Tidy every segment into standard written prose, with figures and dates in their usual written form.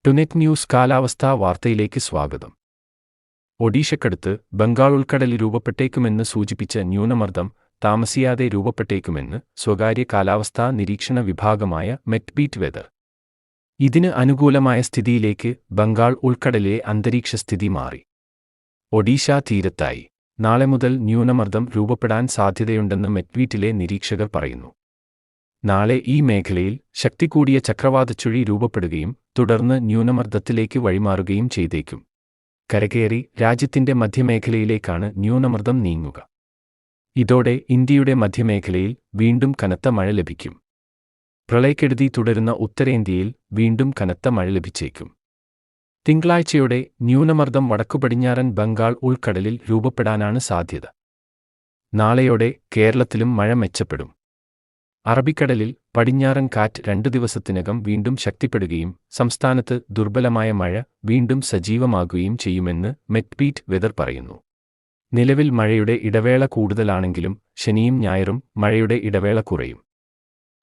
ടുനെറ്റ് news കാലാവസ്ഥാ വാർത്തയിലേക്ക് സ്വാഗതം. ഒഡീഷയ്ക്കടുത്ത് ബംഗാൾ ഉൾക്കടലിൽ രൂപപ്പെട്ടേക്കുമെന്ന് സൂചിപ്പിച്ച ന്യൂനമർദ്ദം താമസിയാതെ രൂപപ്പെട്ടേക്കുമെന്ന് സ്വകാര്യ കാലാവസ്ഥാ നിരീക്ഷണ വിഭാഗമായ മെറ്റ്ബീറ്റ് വെതർ. ഇതിന് അനുകൂലമായ സ്ഥിതിയിലേക്ക് ബംഗാൾ ഉൾക്കടലിലെ അന്തരീക്ഷസ്ഥിതി മാറി. ഒഡീഷ തീരത്തായി നാളെ മുതൽ ന്യൂനമർദ്ദം രൂപപ്പെടാൻ സാധ്യതയുണ്ടെന്ന് മെറ്റ്ബീറ്റിലെ നിരീക്ഷകർ പറയുന്നു. നാളെ ഈ മേഖലയിൽ ശക്തി കൂടിയ ചക്രവാതച്ചുഴി രൂപപ്പെടുകയും തുടർന്ന് ന്യൂനമർദ്ദത്തിലേക്ക് വഴിമാറുകയും ചെയ്തേക്കും. കരകയറി രാജ്യത്തിന്റെ മധ്യമേഖലയിലേക്കാണ് ന്യൂനമർദ്ദം നീങ്ങുക. ഇതോടെ ഇന്ത്യയുടെ മധ്യമേഖലയിൽ വീണ്ടും കനത്ത മഴ ലഭിക്കും. പ്രളയക്കെടുതി തുടരുന്ന ഉത്തരേന്ത്യയിൽ വീണ്ടും കനത്ത മഴ ലഭിച്ചേക്കും. തിങ്കളാഴ്ചയോടെ ന്യൂനമർദ്ദം വടക്കുപടിഞ്ഞാറൻ ബംഗാൾ ഉൾക്കടലിൽ രൂപപ്പെടാനാണ് സാധ്യത. നാളെയോടെ കേരളത്തിലും മഴ മെച്ചപ്പെടും. അറബിക്കടലിൽ പടിഞ്ഞാറൻ കാറ്റ് 2 ദിവസത്തിനകം വീണ്ടും ശക്തിപ്പെടുകയും സംസ്ഥാനത്ത് ദുർബലമായ മഴ വീണ്ടും സജീവമാകുകയും ചെയ്യുമെന്ന് മെറ്റ്ബീറ്റ് വെതർ പറയുന്നു. നിലവിൽ മഴയുടെ ഇടവേള കൂടുതലാണെങ്കിലും ശനിയും ഞായറും മഴയുടെ ഇടവേള കുറയും.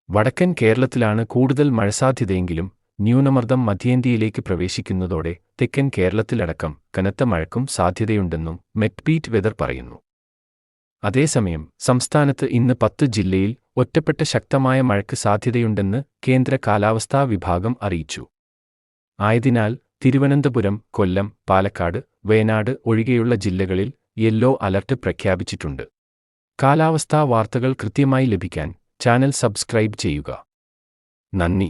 വടക്കൻ കേരളത്തിലാണ് കൂടുതൽ മഴസാധ്യതയെങ്കിലും ന്യൂനമർദ്ദം മധ്യേന്ത്യയിലേക്ക് പ്രവേശിക്കുന്നതോടെ തെക്കൻ കേരളത്തിലടക്കം കനത്ത മഴയ്ക്കും സാധ്യതയുണ്ടെന്നും മെറ്റ്ബീറ്റ് വെതർ പറയുന്നു. അതേസമയം സംസ്ഥാനത്ത് ഇന്ന് 10 ജില്ലയിൽ ഒറ്റപ്പെട്ട ശക്തമായ മഴയ്ക്ക് സാധ്യതയുണ്ടെന്ന് കേന്ദ്ര കാലാവസ്ഥാ വിഭാഗം അറിയിച്ചു. ആയതിനാൽ തിരുവനന്തപുരം, കൊല്ലം, പാലക്കാട്, വയനാട് ഒഴികെയുള്ള ജില്ലകളിൽ യെല്ലോ അലർട്ട് പ്രഖ്യാപിച്ചിട്ടുണ്ട്. കാലാവസ്ഥാ വാർത്തകൾ കൃത്യമായി ലഭിക്കാൻ ചാനൽ സബ്സ്ക്രൈബ് ചെയ്യുക. നന്ദി.